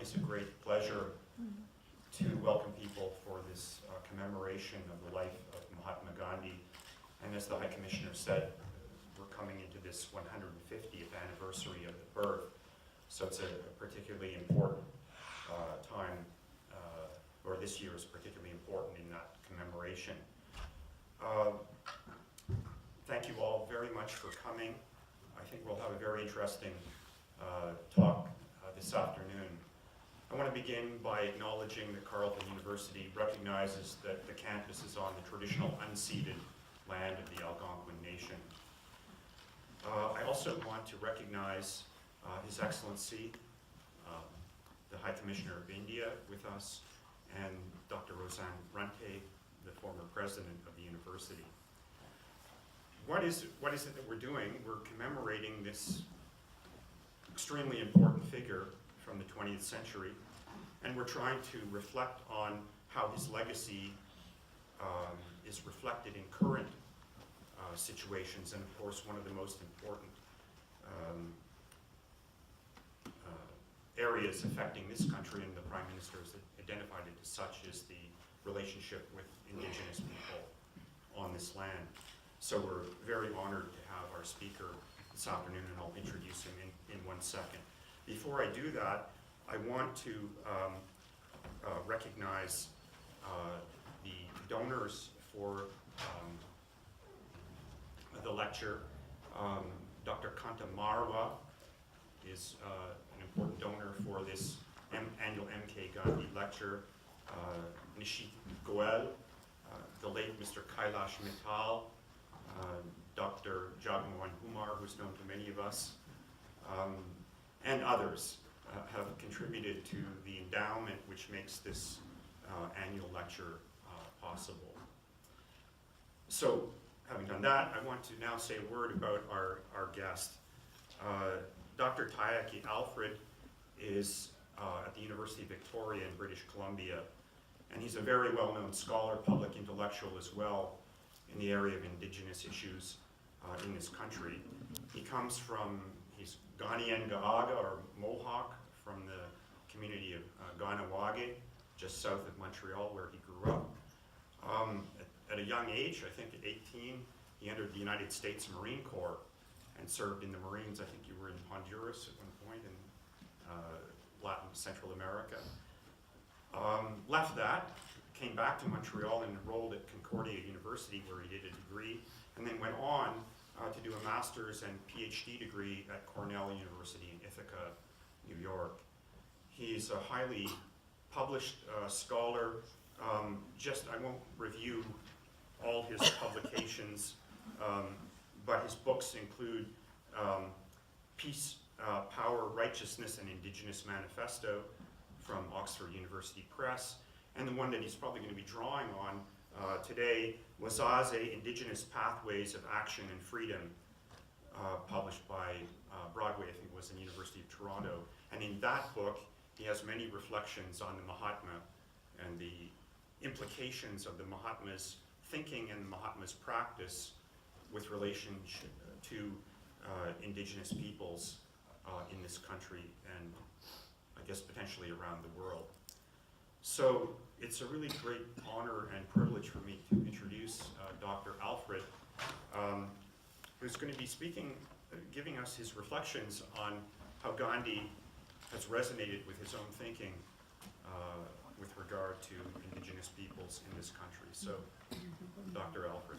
always a great pleasure to welcome people for this commemoration of the life of Mahatma Gandhi. And as the High Commissioner said, we're coming into this 150th anniversary of the birth. So it's a particularly important time, or this year is particularly important in that commemoration. Thank you all very much for coming. I think we'll have a very interesting talk this afternoon. I want to begin by acknowledging that Carleton University recognizes that the campus is on the traditional unceded land of the Algonquin Nation. I also want to recognize His Excellency, the High Commissioner of India with us, and Dr. Roseanne Runte, the former president of the university. What is it that we're doing? We're commemorating this extremely important figure from the 20th century, and we're trying to reflect on how his legacy is reflected in current situations, and of course one of the most important areas affecting this country, and the Prime Minister has identified it as such, is the relationship with Indigenous people on this land. So we're very honored to have our speaker this afternoon, and I'll introduce him in 1 second. Before I do that, I want to recognize the donors for the lecture. Dr. Kanta Marwa is an important donor for this annual MK Gandhi lecture. Nishit Goel, the late Mr. Kailash Mittal, Dr. Jagmohan Humar, who's known to many of us, and others have contributed to the endowment which makes this annual lecture possible. So, having done that, I want to now say a word about our guest. Dr. Tyaki Alfred is at the University of Victoria in British Columbia, and he's a very well-known scholar, public intellectual as well, in the area of Indigenous issues in this country. He comes from, he's Ghanaian Gaaga, or Mohawk, from the community of Ganawage, just south of Montreal, where he grew up. At a young age, I think at 18, he entered the United States Marine Corps and served in the Marines. I think you were in Honduras at one point, in Latin Central America. Left that, came back to Montreal and enrolled at Concordia University, where he did a degree, and then went on to do a master's and PhD degree at Cornell University in Ithaca, New York. He's a highly published scholar. I won't review all his publications, but his books include Peace, Power, Righteousness, and Indigenous Manifesto from Oxford University Press, and the one that he's probably going to be drawing on today, Wazaze, Indigenous Pathways of Action and Freedom, published by Broadway, I think it was, in the University of Toronto. And in that book, he has many reflections on the Mahatma and the implications of the Mahatma's thinking and the Mahatma's practice with relation to Indigenous peoples in this country and I guess potentially around the world. So it's a really great honor and privilege for me to introduce Dr. Alfred, who's going to be speaking, giving us his reflections on how Gandhi has resonated with his own thinking with regard to Indigenous peoples in this country. So, Dr. Alfred.